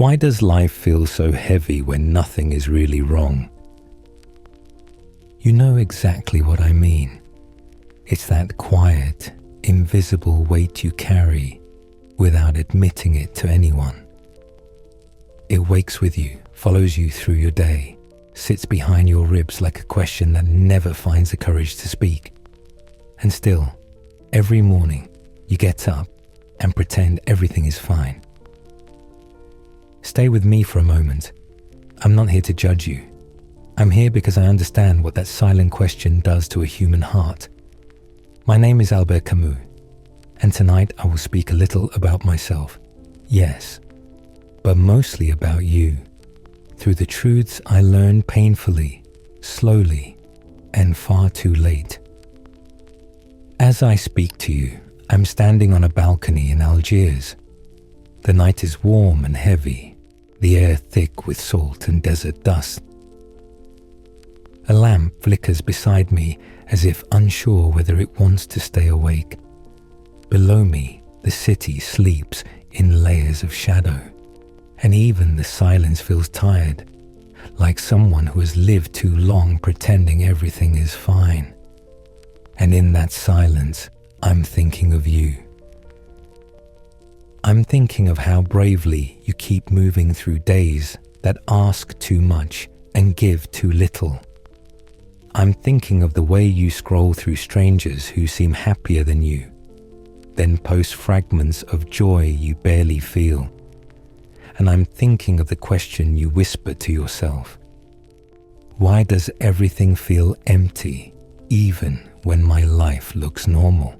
Why does life feel so heavy when nothing is really wrong? You know exactly what I mean. It's that quiet, invisible weight you carry without admitting it to anyone. It wakes with you, follows you through your day, sits behind your ribs like a question that never finds the courage to speak. And still, every morning, you get up and pretend everything is fine. Stay with me for a moment. I'm not here to judge you. I'm here because I understand what that silent question does to a human heart. My name is Albert Camus, and tonight I will speak a little about myself. Yes, but mostly about you, through the truths I learned painfully, slowly, and far too late. As I speak to you, I'm standing on a balcony in Algiers. The night is warm and heavy, the air thick with salt and desert dust. A lamp flickers beside me as if unsure whether it wants to stay awake. Below me, the city sleeps in layers of shadow, and even the silence feels tired, like someone who has lived too long pretending everything is fine. And in that silence, I'm thinking of you. I'm thinking of how bravely you keep moving through days that ask too much and give too little. I'm thinking of the way you scroll through strangers who seem happier than you, then post fragments of joy you barely feel. And I'm thinking of the question you whisper to yourself. Why does everything feel empty, even when my life looks normal?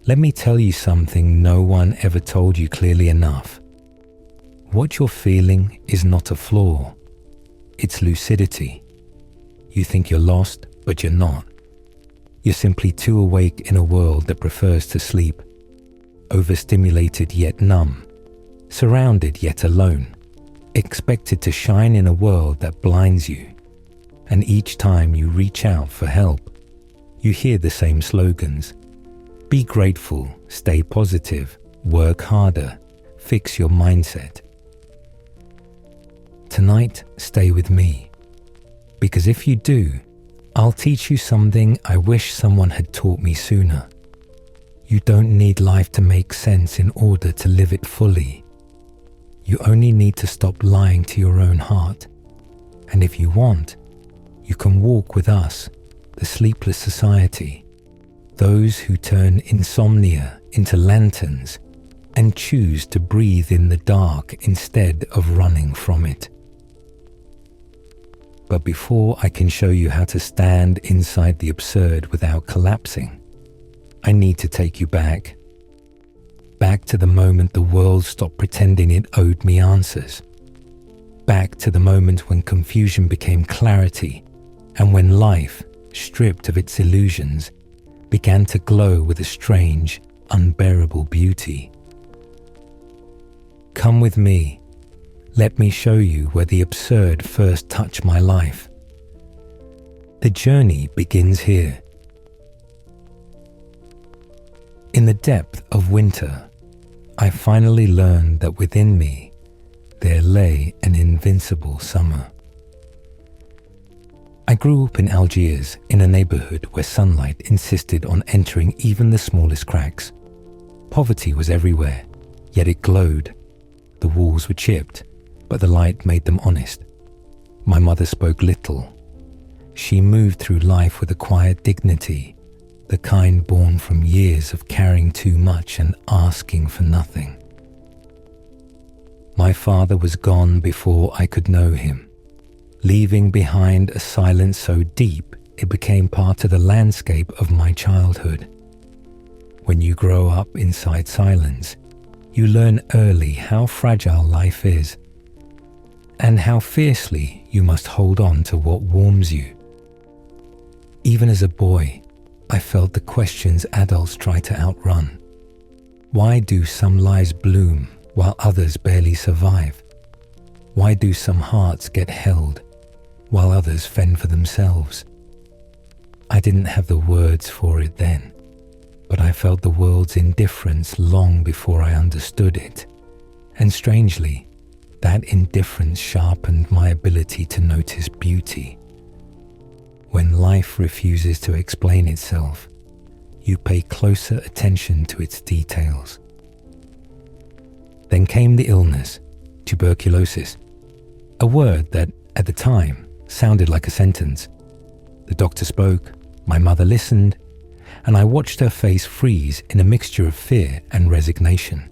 Let me tell you something no one ever told you clearly enough. What you're feeling is not a flaw. It's lucidity. You think you're lost, but you're not. You're simply too awake in a world that prefers to sleep, overstimulated yet numb, surrounded yet alone, expected to shine in a world that blinds you. And each time you reach out for help, you hear the same slogans. Be grateful, stay positive, work harder, fix your mindset. Tonight, stay with me, because if you do, I'll teach you something I wish someone had taught me sooner. You don't need life to make sense in order to live it fully. You only need to stop lying to your own heart. And if you want, you can walk with us, the sleepless society, those who turn insomnia into lanterns and choose to breathe in the dark instead of running from it. But before I can show you how to stand inside the absurd without collapsing, I need to take you back. Back to the moment the world stopped pretending it owed me answers. Back to the moment when confusion became clarity and when life, stripped of its illusions, began to glow with a strange, unbearable beauty. Come with me. Let me show you where the absurd first touched my life. The journey begins here. In the depth of winter, I finally learned that within me there lay an invincible summer. I grew up in Algiers, in a neighborhood where sunlight insisted on entering even the smallest cracks. Poverty was everywhere, yet it glowed. The walls were chipped, but the light made them honest. My mother spoke little. She moved through life with a quiet dignity, the kind born from years of carrying too much and asking for nothing. My father was gone before I could know him, leaving behind a silence so deep it became part of the landscape of my childhood. When you grow up inside silence, you learn early how fragile life is, and how fiercely you must hold on to what warms you. Even as a boy, I felt the questions adults try to outrun. Why do some lives bloom while others barely survive? Why do some hearts get held while others fend for themselves? I didn't have the words for it then, but I felt the world's indifference long before I understood it, And strangely, that indifference sharpened my ability to notice beauty. When life refuses to explain itself, you pay closer attention to its details. Then came the illness, tuberculosis, a word that, at the time, sounded like a sentence. The doctor spoke, my mother listened, and I watched her face freeze in a mixture of fear and resignation.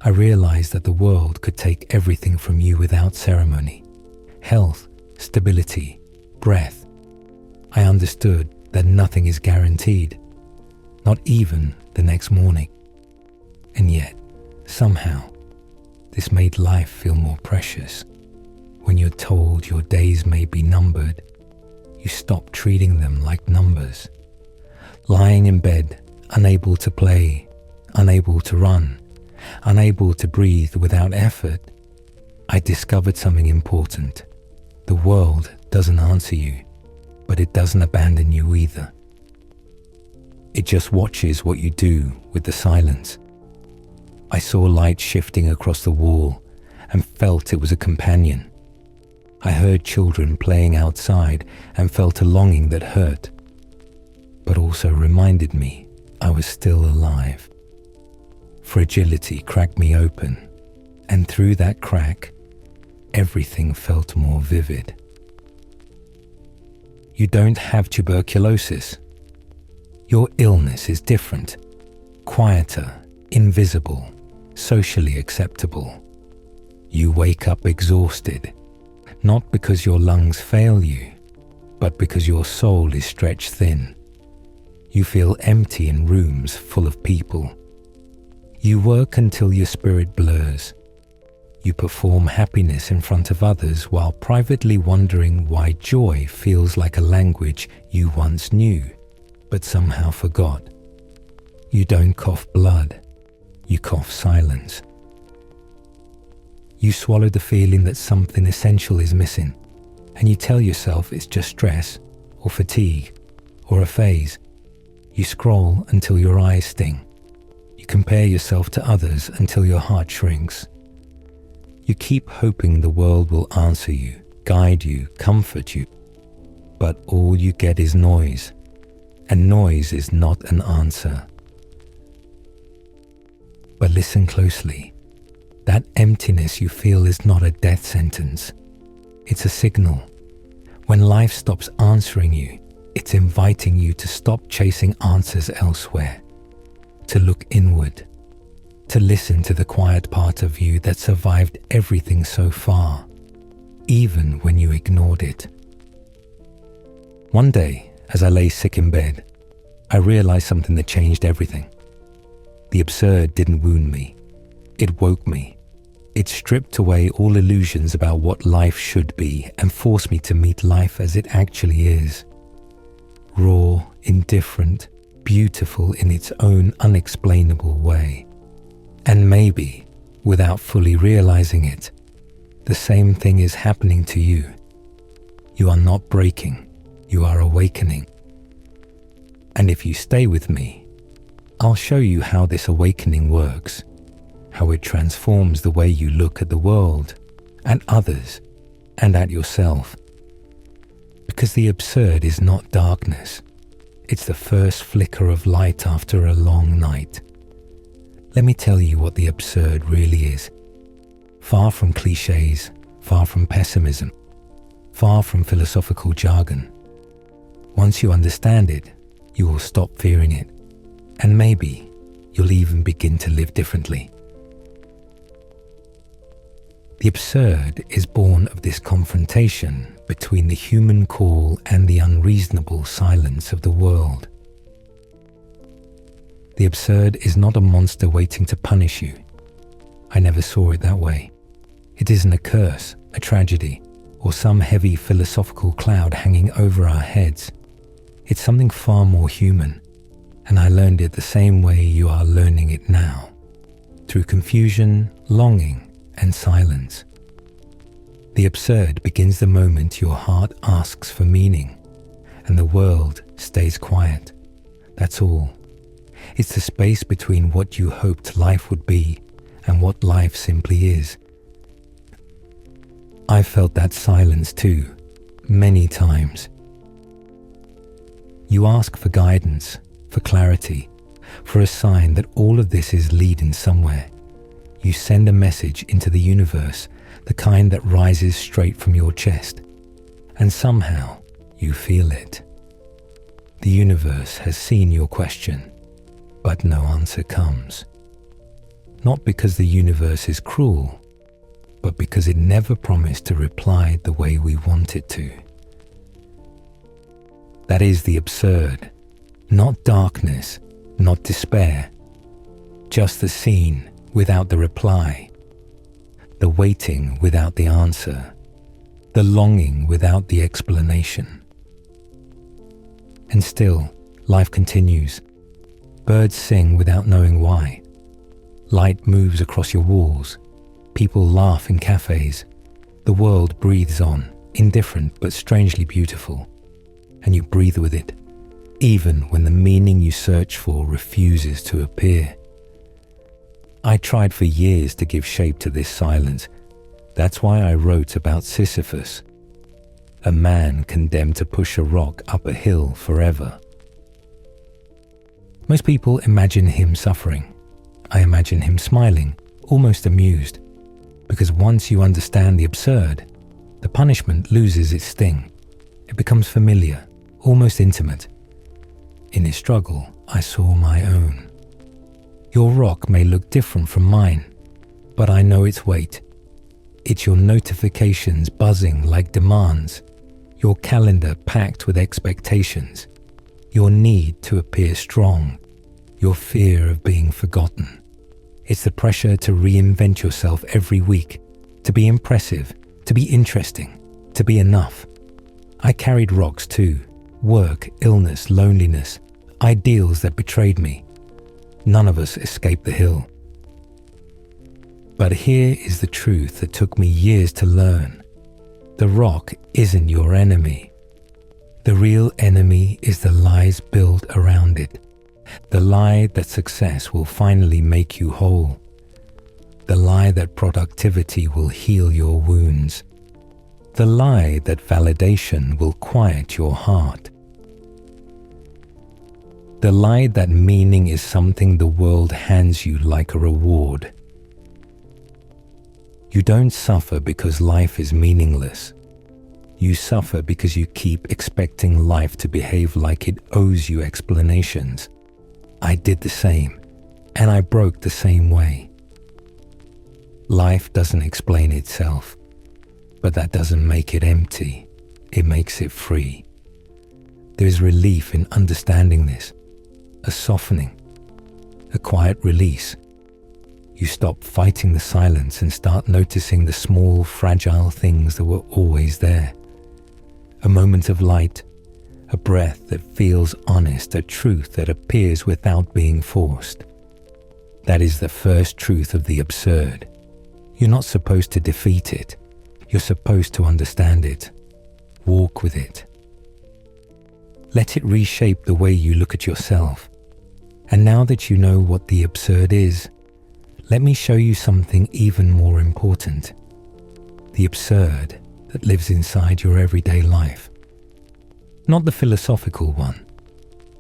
I realized that the world could take everything from you without ceremony. Health, stability, breath. I understood that nothing is guaranteed, not even the next morning. And yet, somehow, this made life feel more precious. When you're told your days may be numbered, you stop treating them like numbers. Lying in bed, unable to play, unable to run, unable to breathe without effort, I discovered something important. The world doesn't answer you, but it doesn't abandon you either. It just watches what you do with the silence. I saw light shifting across the wall and felt it was a companion. I heard children playing outside and felt a longing that hurt, but also reminded me I was still alive. Fragility cracked me open, and through that crack, everything felt more vivid. You don't have tuberculosis. Your illness is different, quieter, invisible, socially acceptable. You wake up exhausted, not because your lungs fail you, but because your soul is stretched thin. You feel empty in rooms full of people. You work until your spirit blurs. You perform happiness in front of others while privately wondering why joy feels like a language you once knew, but somehow forgot. You don't cough blood, you cough silence. You swallow the feeling that something essential is missing, and you tell yourself it's just stress, or fatigue, or a phase. You scroll until your eyes sting. You compare yourself to others until your heart shrinks. You keep hoping the world will answer you, guide you, comfort you. But all you get is noise, and noise is not an answer. But listen closely. That emptiness you feel is not a death sentence. It's a signal. When life stops answering you, it's inviting you to stop chasing answers elsewhere, to look inward, to listen to the quiet part of you that survived everything so far, even when you ignored it. One day, as I lay sick in bed, I realized something that changed everything. The absurd didn't wound me. It woke me. It stripped away all illusions about what life should be and forced me to meet life as it actually is. Raw, indifferent, beautiful in its own unexplainable way. And maybe, without fully realizing it, the same thing is happening to you. You are not breaking, you are awakening. And if you stay with me, I'll show you how this awakening works, how it transforms the way you look at the world, at others, and at yourself. Because the absurd is not darkness. It's the first flicker of light after a long night. Let me tell you what the absurd really is. Far from cliches, far from pessimism, far from philosophical jargon. Once you understand it, you will stop fearing it, and maybe you'll even begin to live differently. The absurd is born of this confrontation between the human call and the unreasonable silence of the world. The absurd is not a monster waiting to punish you. I never saw it that way. It isn't a curse, a tragedy, or some heavy philosophical cloud hanging over our heads. It's something far more human, and I learned it the same way you are learning it now, through confusion, longing, and silence. The absurd begins the moment your heart asks for meaning, and the world stays quiet. That's all. It's the space between what you hoped life would be and what life simply is. I've felt that silence too, many times. You ask for guidance, for clarity, for a sign that all of this is leading somewhere. You send a message into the universe, the kind that rises straight from your chest, and somehow you feel it. The universe has seen your question, but no answer comes. Not because the universe is cruel, but because it never promised to reply the way we want it to. That is the absurd, not darkness, not despair, just the scene without the reply, the waiting without the answer, the longing without the explanation. And still, life continues. Birds sing without knowing why. Light moves across your walls. People laugh in cafes. The world breathes on, indifferent but strangely beautiful. And you breathe with it, even when the meaning you search for refuses to appear. I tried for years to give shape to this silence. That's why I wrote about Sisyphus, a man condemned to push a rock up a hill forever. Most people imagine him suffering. I imagine him smiling, almost amused, because once you understand the absurd, the punishment loses its sting. It becomes familiar, almost intimate. In his struggle, I saw my own. Your rock may look different from mine, but I know its weight. It's your notifications buzzing like demands, your calendar packed with expectations, your need to appear strong, your fear of being forgotten. It's the pressure to reinvent yourself every week, to be impressive, to be interesting, to be enough. I carried rocks too, work, illness, loneliness, ideals that betrayed me. None of us escaped the hill. But here is the truth that took me years to learn. The rock isn't your enemy. The real enemy is the lies built around it. The lie that success will finally make you whole. The lie that productivity will heal your wounds. The lie that validation will quiet your heart. The lie that meaning is something the world hands you like a reward. You don't suffer because life is meaningless. You suffer because you keep expecting life to behave like it owes you explanations. I did the same, and I broke the same way. Life doesn't explain itself, but that doesn't make it empty. It makes it free. There's relief in understanding this, a softening, a quiet release. You stop fighting the silence and start noticing the small, fragile things that were always there. A moment of light, a breath that feels honest, a truth that appears without being forced. That is the first truth of the absurd. You're not supposed to defeat it. You're supposed to understand it. Walk with it. Let it reshape the way you look at yourself. And now that you know what the absurd is, let me show you something even more important. The absurd that lives inside your everyday life. Not the philosophical one,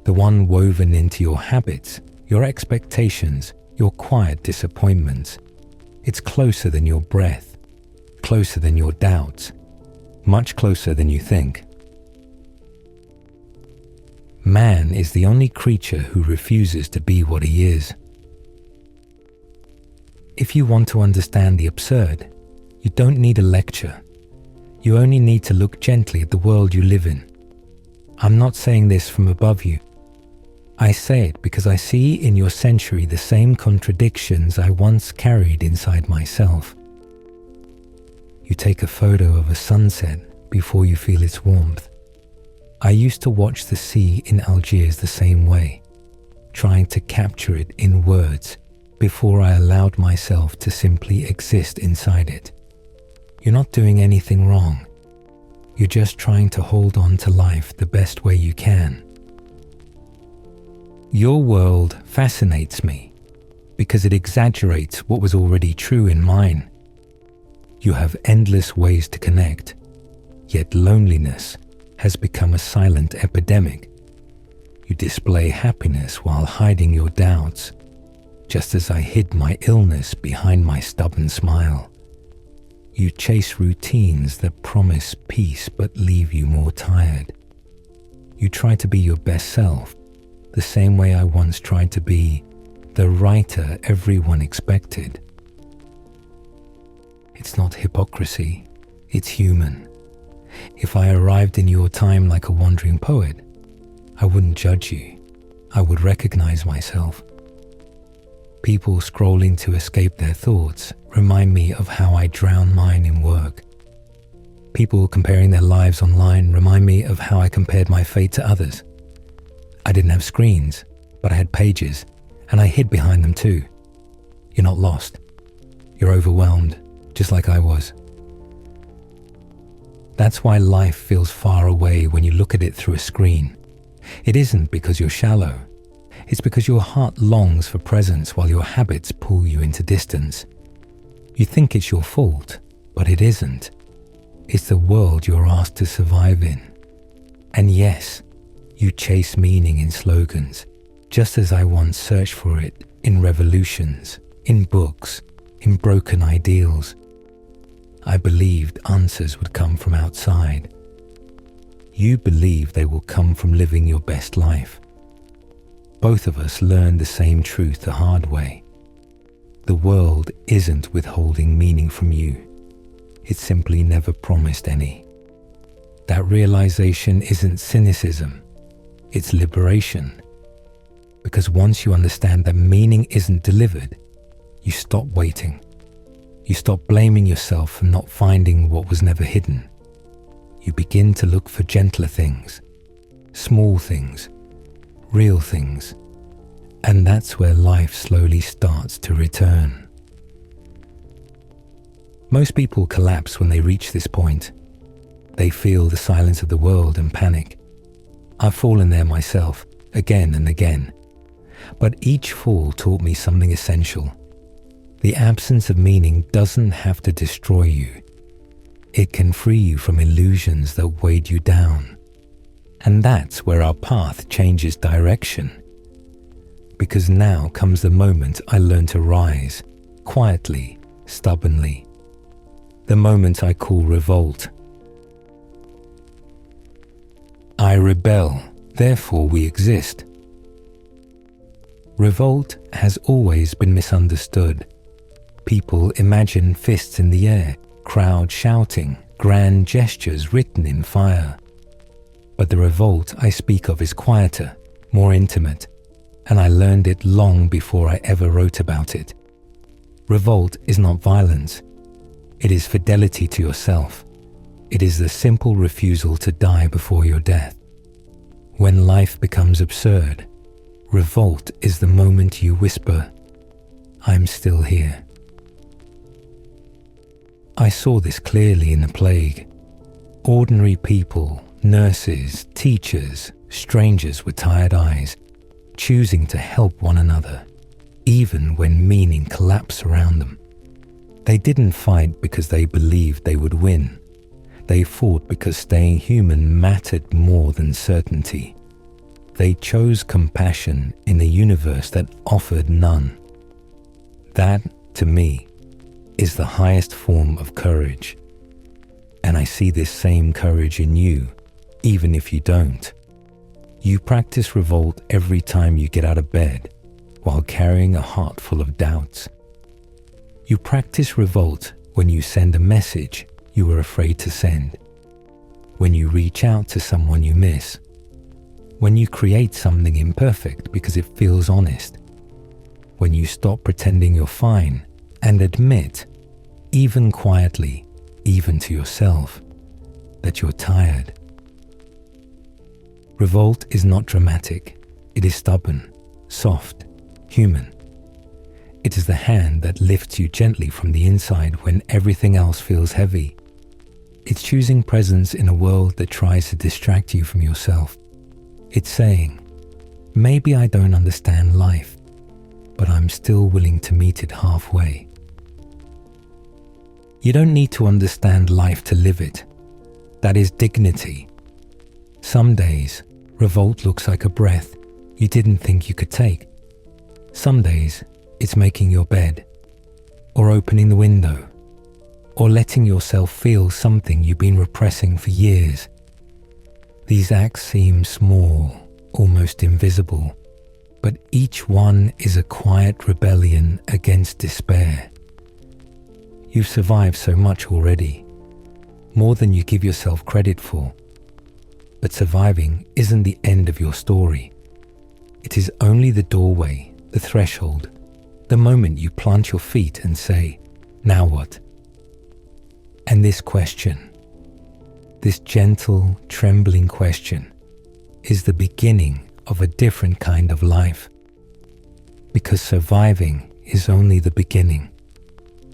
the one woven into your habits, your expectations, your quiet disappointments. It's closer than your breath, closer than your doubts, much closer than you think. Man is the only creature who refuses to be what he is. If you want to understand the absurd, you don't need a lecture. You only need to look gently at the world you live in. I'm not saying this from above you. I say it because I see in your century the same contradictions I once carried inside myself. You take a photo of a sunset before you feel its warmth. I used to watch the sea in Algiers the same way, trying to capture it in words before I allowed myself to simply exist inside it. You're not doing anything wrong. You're just trying to hold on to life the best way you can. Your world fascinates me. because it exaggerates what was already true in mine. You have endless ways to connect, yet loneliness has become a silent epidemic. You display happiness while hiding your doubts, just as I hid my illness behind my stubborn smile. You chase routines that promise peace but leave you more tired. You try to be your best self, the same way I once tried to be the writer everyone expected. It's not hypocrisy, it's human. If I arrived in your time like a wandering poet, I wouldn't judge you. I would recognize myself. People scrolling to escape their thoughts remind me of how I drown mine in work. People comparing their lives online remind me of how I compared my fate to others. I didn't have screens, but I had pages, and I hid behind them too. You're not lost. You're overwhelmed, just like I was. That's why life feels far away when you look at it through a screen. It isn't because you're shallow. It's because your heart longs for presence while your habits pull you into distance. You think it's your fault, but it isn't. It's the world you're asked to survive in. And yes, you chase meaning in slogans, just as I once searched for it in revolutions, in books, in broken ideals. I believed answers would come from outside. You believe they will come from living your best life. Both of us learned the same truth the hard way. The world isn't withholding meaning from you. It simply never promised any. That realization isn't cynicism, it's liberation. Because once you understand that meaning isn't delivered, you stop waiting. You stop blaming yourself for not finding what was never hidden. You begin to look for gentler things, small things, real things. And that's where life slowly starts to return. Most people collapse when they reach this point. They feel the silence of the world and panic. I've fallen there myself, again and again. But each fall taught me something essential. The absence of meaning doesn't have to destroy you. It can free you from illusions that weighed you down. And that's where our path changes direction. Because now comes the moment I learn to rise, quietly, stubbornly. The moment I call revolt. I rebel, therefore we exist. Revolt has always been misunderstood. People imagine fists in the air, crowd shouting, grand gestures written in fire. But the revolt I speak of is quieter, more intimate, and I learned it long before I ever wrote about it. Revolt is not violence. It is fidelity to yourself. It is the simple refusal to die before your death. When life becomes absurd, revolt is the moment you whisper, "I'm still here." I saw this clearly in the plague. Ordinary people, nurses, teachers, strangers with tired eyes, choosing to help one another, even when meaning collapsed around them. They didn't fight because they believed they would win. They fought because staying human mattered more than certainty. They chose compassion in a universe that offered none. That, to me, is the highest form of courage. And I see this same courage in you, even if you don't. You practice revolt every time you get out of bed, while carrying a heart full of doubts. You practice revolt when you send a message you were afraid to send, when you reach out to someone you miss, when you create something imperfect because it feels honest, when you stop pretending you're fine and admit, even quietly, even to yourself, that you're tired. Revolt is not dramatic. It is stubborn, soft, human. It is the hand that lifts you gently from the inside when everything else feels heavy. It's choosing presence in a world that tries to distract you from yourself. It's saying, maybe I don't understand life, but I'm still willing to meet it halfway. You don't need to understand life to live it. That is dignity. Some days, revolt looks like a breath you didn't think you could take. Some days, it's making your bed, or opening the window, or letting yourself feel something you've been repressing for years. These acts seem small, almost invisible, but each one is a quiet rebellion against despair. You've survived so much already, more than you give yourself credit for. But surviving isn't the end of your story. It is only the doorway, the threshold, the moment you plant your feet and say, "Now what?" And this question, this gentle, trembling question, is the beginning of a different kind of life. Because surviving is only the beginning.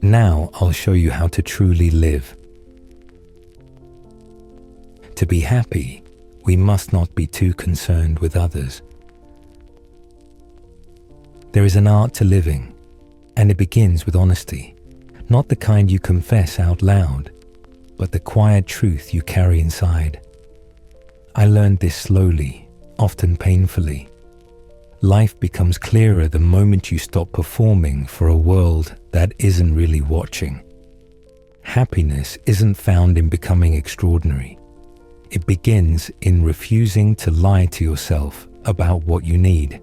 Now I'll show you how to truly live. To be happy, we must not be too concerned with others. There is an art to living, and it begins with honesty, not the kind you confess out loud, but the quiet truth you carry inside. I learned this slowly, often painfully. Life becomes clearer the moment you stop performing for a world that isn't really watching. Happiness isn't found in becoming extraordinary. It begins in refusing to lie to yourself about what you need.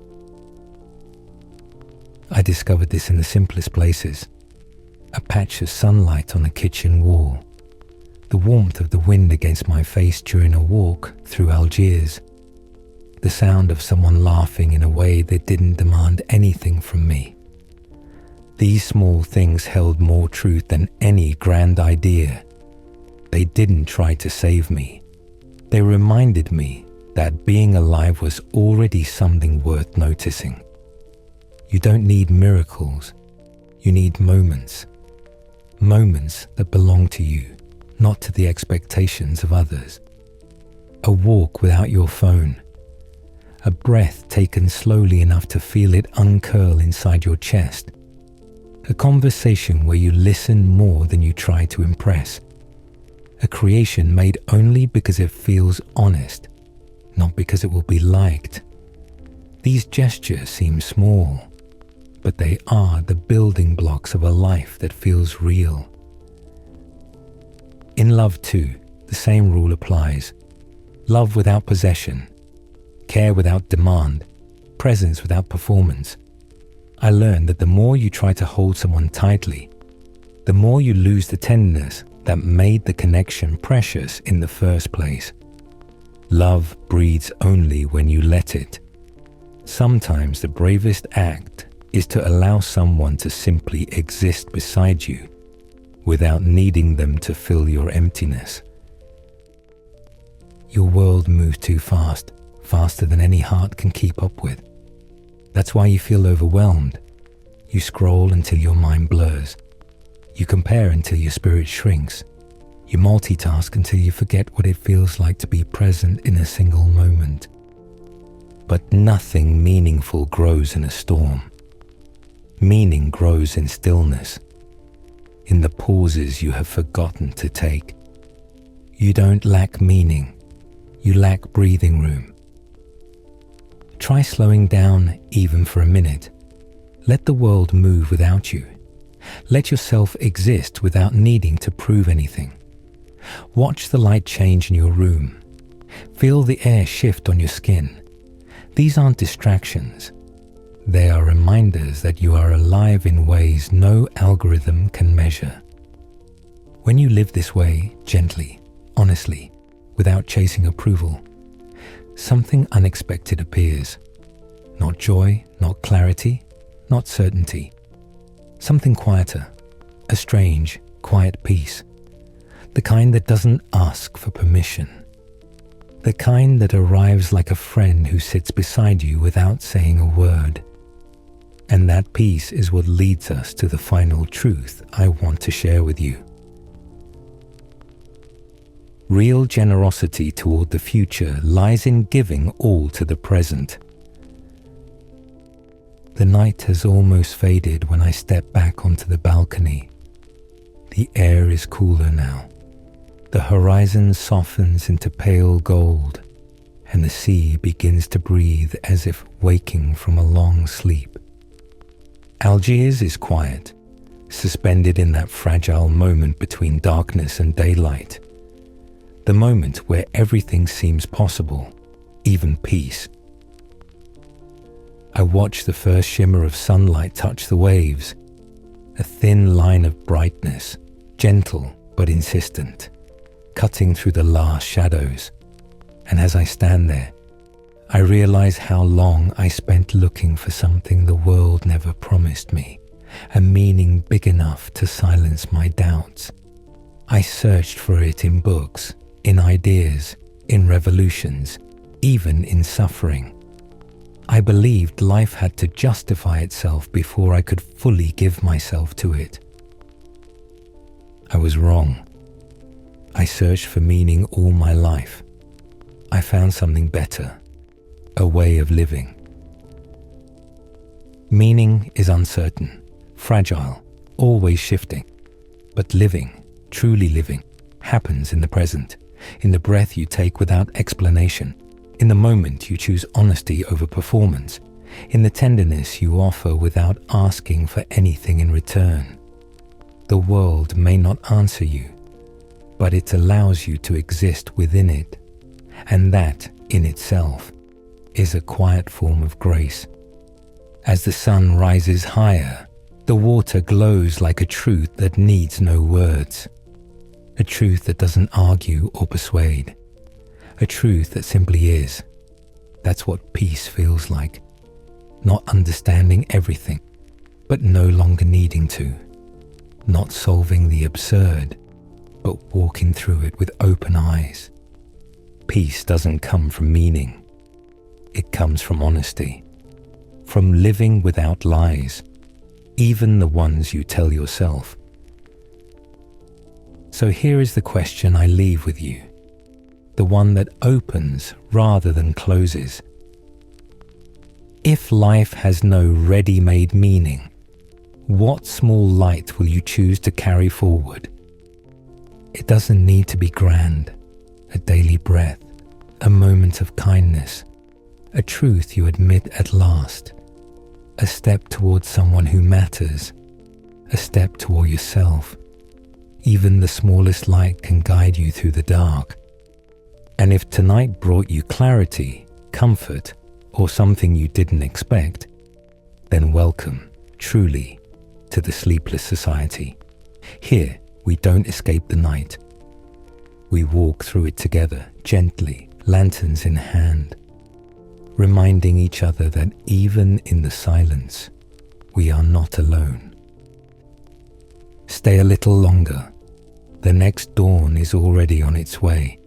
I discovered this in the simplest places. A patch of sunlight on a kitchen wall, the warmth of the wind against my face during a walk through Algiers, the sound of someone laughing in a way that didn't demand anything from me. These small things held more truth than any grand idea. They didn't try to save me. They reminded me that being alive was already something worth noticing. You don't need miracles. You need moments. Moments that belong to you, not to the expectations of others. A walk without your phone. A breath taken slowly enough to feel it uncurl inside your chest. A conversation where you listen more than you try to impress. A creation made only because it feels honest, not because it will be liked. These gestures seem small, but they are the building blocks of a life that feels real. In love too, the same rule applies. Love without possession, care without demand, presence without performance. I learned that the more you try to hold someone tightly, the more you lose the tenderness that made the connection precious in the first place. Love breathes only when you let it. Sometimes the bravest act is to allow someone to simply exist beside you without needing them to fill your emptiness. Your world moves too fast, faster than any heart can keep up with. That's why you feel overwhelmed. You scroll until your mind blurs. You compare until your spirit shrinks. You multitask until you forget what it feels like to be present in a single moment. But nothing meaningful grows in a storm. Meaning grows in stillness, in the pauses you have forgotten to take. You don't lack meaning, you lack breathing room. Try slowing down even for a minute. Let the world move without you. Let yourself exist without needing to prove anything. Watch the light change in your room. Feel the air shift on your skin. These aren't distractions. They are reminders that you are alive in ways no algorithm can measure. When you live this way, gently, honestly, without chasing approval, something unexpected appears. Not joy, not clarity, not certainty. Something quieter, a strange, quiet peace. The kind that doesn't ask for permission. The kind that arrives like a friend who sits beside you without saying a word. And that peace is what leads us to the final truth I want to share with you. Real generosity toward the future lies in giving all to the present. The night has almost faded when I step back onto the balcony. The air is cooler now. The horizon softens into pale gold, and the sea begins to breathe as if waking from a long sleep. Algiers is quiet, suspended in that fragile moment between darkness and daylight. The moment where everything seems possible, even peace. I watch the first shimmer of sunlight touch the waves, a thin line of brightness, gentle but insistent, cutting through the last shadows. And as I stand there, I realize how long I spent looking for something the world never promised me, a meaning big enough to silence my doubts. I searched for it in books, in ideas, in revolutions, even in suffering. I believed life had to justify itself before I could fully give myself to it. I was wrong. I searched for meaning all my life. I found something better, a way of living. Meaning is uncertain, fragile, always shifting. But living, truly living, happens in the present, in the breath you take without explanation, in the moment you choose honesty over performance, in the tenderness you offer without asking for anything in return. The world may not answer you, but it allows you to exist within it, and that, in itself, is a quiet form of grace. As the sun rises higher, the water glows like a truth that needs no words, a truth that doesn't argue or persuade, a truth that simply is. That's what peace feels like, not understanding everything, but no longer needing to, not solving the absurd, but walking through it with open eyes. Peace doesn't come from meaning. It comes from honesty, from living without lies, even the ones you tell yourself. So here is the question I leave with you, the one that opens rather than closes. If life has no ready-made meaning, what small light will you choose to carry forward? It doesn't need to be grand, a daily breath, a moment of kindness, a truth you admit at last, a step towards someone who matters, a step toward yourself. Even the smallest light can guide you through the dark. And if tonight brought you clarity, comfort, or something you didn't expect, then welcome, truly, to the Sleepless Society. Here, we don't escape the night. We walk through it together, gently, lanterns in hand, reminding each other that even in the silence, we are not alone. Stay a little longer. The next dawn is already on its way.